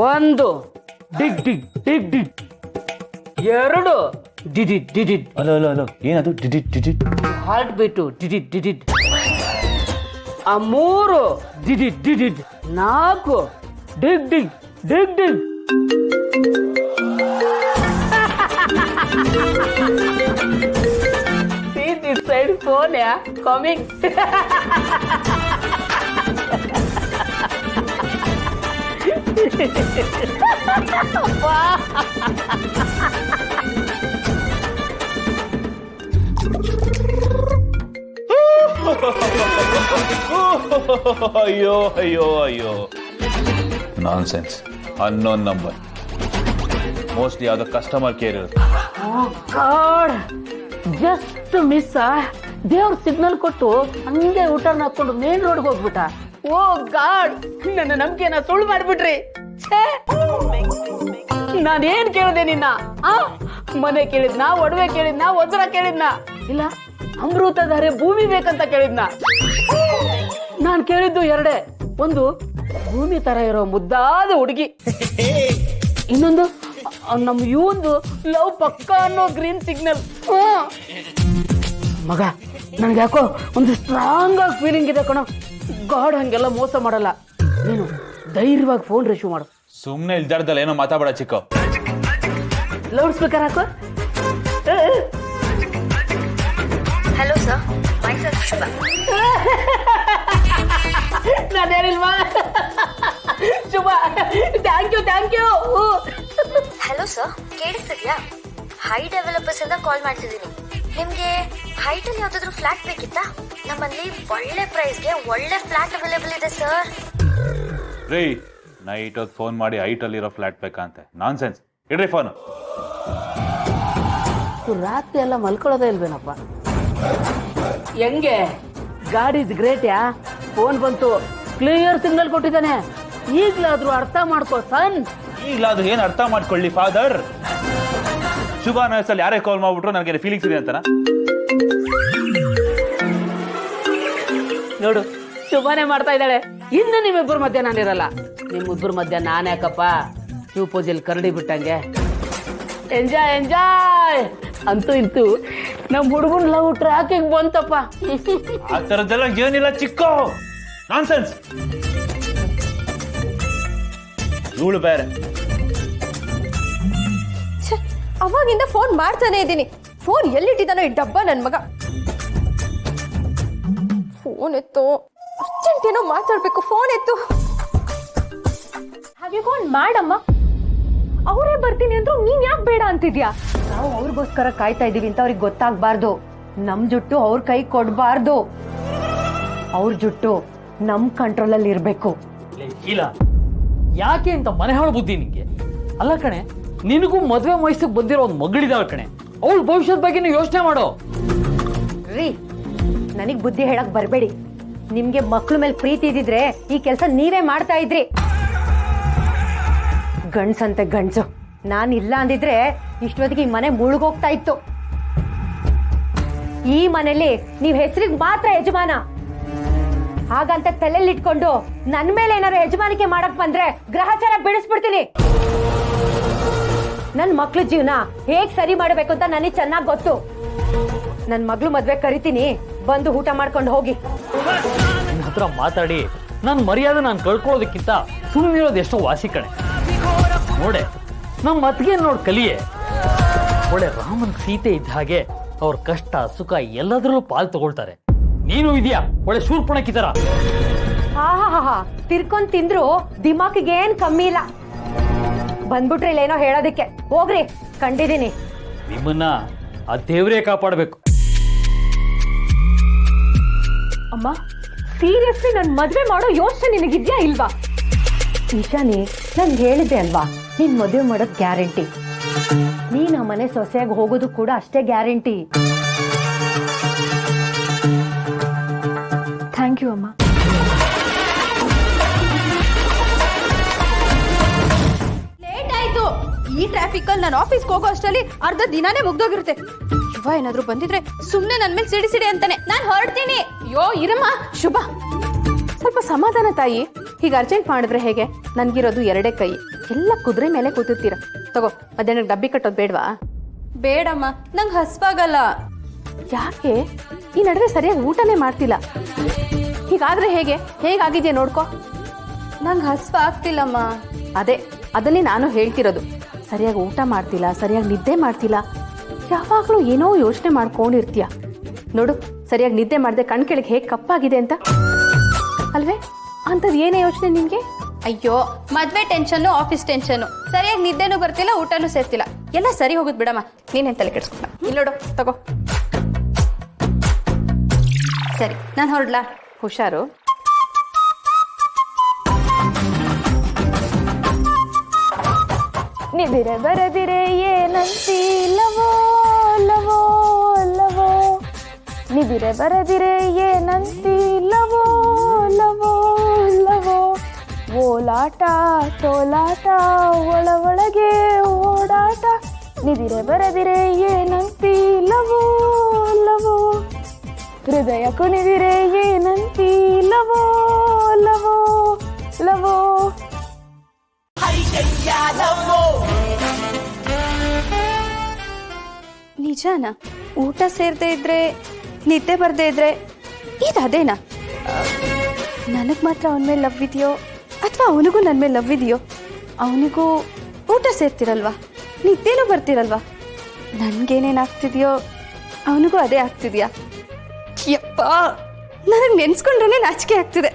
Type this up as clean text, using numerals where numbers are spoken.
ಒಂದು ಡಿಗ್ ಡಿಗ್ ಡಿಗ್ ಡಿಗ್, ಎರಡು ಡಿಡಿಡ್ ಡಿಡಿಡ್. ಅಲೋ ಏನದು ಡಿಡಿಟ್ ಡಿಡಿಟ್? Heart beat ಡಿಡಿಡ್ ಡಿಡಿಡ್. ಆ ಮೂರು ಡಿಡಿಡ್ ಡಿಡಿಡ್. ನಾಲ್ಕು ಡಿಗ್ ಡಿಗ್ ಡಿಗ್ ಡಿಗ್. See this side phone, yeah, coming. ಅಯ್ಯೋ ಅಯ್ಯೋ ಅಯ್ಯೋ, ನಾನ್ ಸೆನ್ಸ್. ಅನ್ನೋನ್ ನಂಬರ್, ಮೋಸ್ಟ್ಲಿ ಯಾವ್ದೋ ಕಸ್ಟಮರ್ ಕೇರ್ ಇರುತ್ತೆ. Oh God, just miss. ದೇವ್ರ ಸಿಗ್ನಲ್ ಕೊಟ್ಟು ಹಂಗೆ ಊಟನ ಹಾಕೊಂಡು ಮೇನ್ ರೋಡ್ಗೆ ಹೋಗ್ಬಿಟ್ಟ. ಓ ಗಾಡ್, ನನ್ನ ನಂಬಿಕೆನ ಸುಳ್ಳು ಮಾಡ್ಬಿಟ್ರಿ. ನಾನೇನ್ ಕೇಳಿದೆ ನಿನ್ನ? ಮನೆ ಕೇಳಿದ್ನಾ, ಒಡವೆ ಕೇಳಿದ್ನಾ, ವಜ್ರ ಕೇಳಿದ್ನಾ? ಇಲ್ಲ, ಅಮೃತಧಾರೆ ಭೂಮಿ ಬೇಕಂತ ಕೇಳಿದ್ನ. ನಾನ್ ಕೇಳಿದ್ದು ಎರಡೇ. ಒಂದು ಭೂಮಿ ತರ ಇರೋ ಮುದ್ದಾದ ಹುಡುಗಿ, ಇನ್ನೊಂದು ನಮ್ ಇವಂದು ಲವ್ ಪಕ್ಕ ಅನ್ನೋ ಗ್ರೀನ್ ಸಿಗ್ನಲ್. ಮಗ, ನನ್ಗೆ ಯಾಕೋ ಒಂದು ಸ್ಟ್ರಾಂಗ್ ಆಗಿ ಫೀಲಿಂಗ್ ಇದೆ ಕಣೋ. ಗಾಡ್ ಹಂಗೆಲ್ಲ ಮೋಸ ಮಾಡಲ್ಲ. ನೀನು ಧೈರ್ಯವಾಗಿ ಫೋನ್ ರಿಸೀವ್ ಮಾಡು. ಸುಮ್ನೆ ಇಲ್ದಾರ್ದಲ್ಲ ಏನೋ ಮಾತಾಡ ಚಿಕ್ಕ. ಲೌಡ್ ಸ್ಪೀಕರ್ ಹಾಕು. Hello sir, myself Shubha. ನಾನೇನಿಲ್ವಾ? Shubha, thank you thank you. Hello sir, ಕೇಳಿಸ್ತಿದ್ಯಾ? ಹೈ ಡೆವಲಪರ್ಸ್ ಇಂದ ಕಾಲ್ ಮಾಡ್ತಿದ್ದೀನಿ. ನಿಮ್ಗೆ ಹೈಟ್ ಅಲ್ಲಿ ಯಾವ್ದಾದ್ರು ಫ್ಲಾಟ್ ಬೇಕಿತ್ತಾ? ನಮ್ಮಲ್ಲಿ ಒಳ್ಳೆ ಪ್ರೈಸ್ಗೆ ಒಳ್ಳೆ ಫ್ಲಾಟ್ ಅವೈಲೇಬಲ್ ಇದೆ ಸರ್. ರೀ, ನೈಟ್ ಹೊತ್ತು ಫೋನ್ ಮಾಡಿ ಹೈಟಲ್ಲಿರೋ ಫ್ಲಾಟ್ ಬೇಕಂತೆ. ನಾನ್ ಸೆನ್ಸ್. ಇಡ್ರಿ ಫೋನ್. ರಾತ್ರಿ ಎಲ್ಲ ಮಲ್ಕೊಳ್ಳೋದೇ ಇಲ್ವೇನಪ್ಪ? ಹೆಂಗೆ god is great yeah. Phone ಬಂತು, ಕ್ಲಿಯರ್ ಸಿಗ್ನಲ್ ಕೊಟ್ಟಿದ್ದಾನೆ. ಈಗ್ಲಾದ್ರೂ ಅರ್ಥ ಮಾಡ್ಕೋ ಸನ್. ಈಗ್ಲಾದ್ರೂ ಏನ್ ಅರ್ಥ ಮಾಡ್ಕೊಳ್ಳಿ ಫಾದರ್. ಶುಭ ಅನ್ನೋ ಯಾರೇ ಕಾಲ್ ಮಾಡ್ಬಿಟ್ರು ನನಗೆ ಫೀಲಿಂಗ್ಸ್ ಇದೆ ಅಂತಾನ. ನೋಡು, ಶುಭನೇ ಮಾಡ್ತಾ ಇದ್ದಾಳೆ. ಇನ್ನು ನಿಮ್ಮಿಬ್ಬರ ಮಧ್ಯ ನಾನಿರಲ್ಲ. ನಿಮ್ಮಿಬ್ಬರ ಮಧ್ಯ ನಾನು ಯಾಕಪ್ಪ? ಶಿವ ಪೂಜೆಲಿ ಕರಡಿ ಬಿಟ್ಟಂಗೆ. Enjoy enjoy. ಅಂತೂ ಇಂತೂ ನಮ್ ಹುಡುಗನ್ ಲವ್ ಟ್ರ್ಯಾಕಿಂಗ್ ಬಂತಪ್ಪ. ಆ ತರದ್ದೆಲ್ಲ ಏನಿಲ್ಲ ಚಿಕ್ಕೋ, ನಾನ್ ಸೆನ್ಸ್. ಇವಳು ಬೇರೆ. ಅವಾಗಿಂದ ಫೋನ್ ಮಾಡ್ತಾನೆ ಇದ್ದೀನಿ. ಫೋನ್ ಎಲ್ಲಿಟ್ಟಿದ್ದಾನೋ ಈ ಡಬ್ಬ ನನ್ ಮಗ. ಫೋನ್ ಎತ್ತು, ಅರ್ಜೆಂಟ್ ಏನೋ ಮಾತಾಡ್ಬೇಕು. ಫೋನ್ ಎತ್ತು. ಹಾಗೆ ಫೋನ್ ಮಾಡಮ್ಮ. ಅವರೇ ಬರ್ತೀನಿ ಅಂದ್ರು ನೀನ್ ಯಾಕೆ ಬೇಡ ಅಂತಿದ್ಯಾ? ನಾವು ಅವ್ರಿಗೋಸ್ಕರ ಕಾಯ್ತಾ ಇದೀವಿ ಅಂತ ಅವ್ರಿಗೆ ಗೊತ್ತಾಗ್ಬಾರ್ದು. ನಮ್ ಜುಟ್ಟು ಅವ್ರ ಕೈ ಕೊಡ್ಬಾರ್ದು. ಅವ್ರ ಜುಟ್ಟು ನಮ್ ಕಂಟ್ರೋಲ್ ಅಲ್ಲಿ ಇರ್ಬೇಕು. ಇಲ್ಲ, ಯಾಕೆ ಅಂತ ಮನೆ ಹಾಳು ಬುದ್ಧಿ ನಿಂಗೆ? ಅಲ್ಲ ಕಣೆ, ನಿನಗೂ ಮದ್ವೆ ವಯಸ್ಸಿಗೆ ಬಂದಿರೋ ಒಂದು ಮಗಳಿದಾಳ ಕಣೆ. ಅವಳ ಭವಿಷ್ಯದ ಬಗ್ಗೆ ಯೋಚನೆ ಮಾಡೋ. ರೀ, ನನಗ್ ಬುದ್ಧಿ ಹೇಳಕ್ ಬರ್ಬೇಡಿ. ನಿಮ್ಗೆ ಮಕ್ಳ ಮೇಲೆ ಪ್ರೀತಿ ಇದ್ದಿದ್ರೆ ಈ ಕೆಲಸ ನೀವೇ ಮಾಡ್ತಾ ಇದ್ರಿ. ಗಂಡ್ಸಂತೆ ಗಂಡ್ಸು. ನಾನ್ ಇಲ್ಲ ಅಂದಿದ್ರೆ ಇಷ್ಟೊತ್ತಿಗೆ ಈ ಮನೆ ಮುಳುಗೋಗ್ತಾ ಇತ್ತು. ಈ ಮನೇಲಿ ನೀವ್ ಹೆಸರಿಗೆ ಮಾತ್ರ ಯಜಮಾನ. ಹಾಗಂತ ತಲೆಯಲ್ಲಿ ಇಟ್ಕೊಂಡು ನನ್ ಮೇಲೆ ಏನಾದ್ರು ಯಜಮಾನಿಕೆ ಮಾಡಕ್ ಬಂದ್ರೆ ಗ್ರಹಚಾರ ಬಿಡಿಸ್ಬಿಡ್ತೀನಿ. ನನ್ ಮಕ್ಳ ಜೀವನ ಹೇಗ್ ಸರಿ ಮಾಡ್ಬೇಕು ಅಂತ ನನಗೆ ಚೆನ್ನಾಗ್ ಗೊತ್ತು. ನನ್ ಮಗ್ಳು ಮದ್ವೆ ಕರಿತೀನಿ, ಬಂದು ಊಟ ಮಾಡ್ಕೊಂಡು ಹೋಗಿ. ನಿನ್ನ ಹತ್ರ ಮಾತಾಡಿ ನನ್ನ ಮರ್ಯಾದೆ ನಾನು ಕಳ್ಕೊಳ್ಳೋದಕ್ಕಿಂತ ಸುಮ್ಮನಿರೋದು ಎಷ್ಟೋ ವಾಸಿ ಕಣೆ. ನೋಡೆ, ನಮ್ಮ ಮತ್ಗೆ ನೋಡ್ ಕಲಿಯೇ. ಒಳ್ಳೆ ರಾಮನ್ ಸೀತೆ ಇದ್ದ ಹಾಗೆ ಅವ್ರ ಕಷ್ಟ ಸುಖ ಎಲ್ಲದರಲ್ಲೂ ಪಾಲ್ ತಗೊಳ್ತಾರೆ. ನೀನು ಇದೆಯಾ ಒಳ್ಳೆ ಶೂರ್ಪಣಕ್ಕಿ ತರ. ಹಾ, ತಿರ್ಕೊಂಡ್ ತಿಂದ್ರು ದಿಮಾಕಿಗೆ ಏನ್ ಕಮ್ಮಿ ಇಲ್ಲ. ಬಂದ್ಬಿಟ್ರಿ ಇಲ್ಲೇನೋ ಹೇಳೋದಕ್ಕೆ. ಹೋಗ್ರಿ, ಕಂಡಿದೀನಿ. ನಿಮ್ಮನ್ನ ಆ ದೇವ್ರೇ ಕಾಪಾಡಬೇಕು. ಅಮ್ಮ, ಸೀರಿಯಸ್ಲಿ ನನ್ ಮದ್ವೆ ಮಾಡೋ ಯೋಚನೆ ನಿನಗಿದ್ಯಾ ಇಲ್ವಾ? ಈಶಾನಿ, ನನ್ ಹೇಳಿದ್ದೆ ಅಲ್ವಾ, ನೀನ್ ಮದುವೆ ಮಾಡೋದ್ ಗ್ಯಾರಂಟಿ. ನೀನ್ ಆ ಮನೆ ಸೊಸೆಯಾಗಿ ಹೋಗೋದು ಕೂಡ ಅಷ್ಟೇ ಗ್ಯಾರಂಟಿ. ಥ್ಯಾಂಕ್ ಯು ಅಮ್ಮ. ಲೇಟ್ ಆಯ್ತು. ಈ ಟ್ರಾಫಿಕ್ ಅಲ್ಲಿ ನಾನು ಆಫೀಸ್ಗೆ ಹೋಗೋ ಅಷ್ಟರಲ್ಲಿ ಅರ್ಧ ದಿನಾನೇ ಮುಗ್ದೋಗಿರುತ್ತೆ. ಶುಭ ಏನಾದ್ರು ಬಂದಿದ್ರೆ ಸುಮ್ನೆ ನನ್ ಮೇಲೆ ಸಿಡಿ ಅಂತಾನೆ. ನಾನ್ ಹೊರಡ್ತೀನಿ. ಅಯ್ಯೋ ಇರಮ್ಮ. ಶುಭ, ಸ್ವಲ್ಪ ಸಮಾಧಾನ ತಾಯಿ. ಹೀಗೆ ಅರ್ಜೆಂಟ್ ಮಾಡಿದ್ರೆ ಹೇಗೆ? ನನ್ಗಿರೋದು 2 ಕೈ, ಎಲ್ಲ ಕುದುರೆ ಮೇಲೆ ಕೂತಿರ್ತೀರ. ತಗೋ, ಮಧ್ಯಾಹ್ನ ಡಬ್ಬಿ ಕಟ್ಟೋದು ಬೇಡವಾ? ಬೇಡಮ್ಮ, ನಂಗೆ ಹಸ್ವಾಗಲ್ಲ. ಯಾಕೆ? ಈ ನಡುವೆ ಸರಿಯಾಗಿ ಊಟನೇ ಮಾಡ್ತಿಲ್ಲ. ಹೀಗಾದ್ರೆ ಹೇಗಾಗಿದೆಯಾ ನೋಡ್ಕೋ. ನಂಗೆ ಹಸ್ವ ಆಗ್ತಿಲ್ಲಮ್ಮ. ಅದನ್ನೇ ನಾನು ಹೇಳ್ತಿರೋದು. ಸರಿಯಾಗಿ ಊಟ ಮಾಡ್ತಿಲ್ಲ, ಸರಿಯಾಗಿ ನಿದ್ದೆ ಮಾಡ್ತಿಲ್ಲ, ಯಾವಾಗಲೂ ಏನೋ ಯೋಚನೆ ಮಾಡ್ಕೊಂಡಿರ್ತೀಯ. ನೋಡು, ಸರಿಯಾಗಿ ನಿದ್ದೆ ಮಾಡದೆ ಕಣ್ ಕೆಳಗೆ ಹೇಗೆ ಕಪ್ಪಾಗಿದೆ ಅಂತ ಅಲ್ವೇ? ಅಂಥದ್ದು ಏನೇ ಯೋಚನೆ ನಿನ್ಗೆ? ಅಯ್ಯೋ, ಮದ್ವೆ ಟೆನ್ಷನ್ನು, ಆಫೀಸ್ ಟೆನ್ಷನ್ನು, ಸರಿಯಾಗಿ ನಿದ್ದೆನೂ ಬರ್ತಿಲ್ಲ, ಊಟನೂ ಸೇರ್ತಿಲ್ಲ. ಎಲ್ಲ ಸರಿ ಹೋಗುದು ಬಿಡಮ್ಮ, ನೀನೇನು ತಲೆ ಕೆಡಿಸ್ಕೊಳ. ಇಲ್ಲಿ ನೋಡು, ತಗೋ. ಸರಿ, ನಾನು ಹೊರಡ್ಲಾ? ಹುಷಾರು. ನಿದಿರೆ ಬರದಿರೆ ಏನಂತಿ ಲವೋ ಲವೋ ಲವೋ, ನಿದಿರೆ ಬರದಿರೆ ಏನಂತಿ ಲವೋ ಲವೋ ಲವೋ, ಓಲಾಟ ತೋಲಾಟ ಒಳ ಒಳಗೆ ಓಡಾಟ, ನಿದಿರೆ ಬರದಿರೆ ಏನಂತಿ ಲವೋ ಲವೋ, ಹೃದಯ ಕುಣಿದಿರೆ ಏನಂತಿ ಲವೋ ಲವೋ ಲವೋ. ನಿಜಾನ? ಊಟ ಸೇರದೆ ಇದ್ರೆ, ನಿದ್ದೆ ಬರ್ದೇ ಇದ್ರೆ ಇದು ಅದೇನಾ? ನನಗೆ ಮಾತ್ರ ಅವನ ಮೇಲೆ ಲವ್ ಇದೆಯೋ ಅಥವಾ ಅವನಿಗೂ ನನ್ನ ಮೇಲೆ ಲವ್ ಇದೆಯೋ? ಅವನಿಗೂ ಊಟ ಸೇರ್ತಿರಲ್ವಾ, ನಿದ್ದೆನೂ ಬರ್ತಿರಲ್ವಾ? ನನಗೇನೇನಾಗ್ತಿದೆಯೋ ಅವನಿಗೂ ಅದೇ ಆಗ್ತಿದ್ಯಾ? ಯಪ್ಪ, ನನಗೆ ನೆನ್ಸ್ಕೊಂಡ್ರೆ ನಾಚಿಕೆ ಆಗ್ತಿದೆ.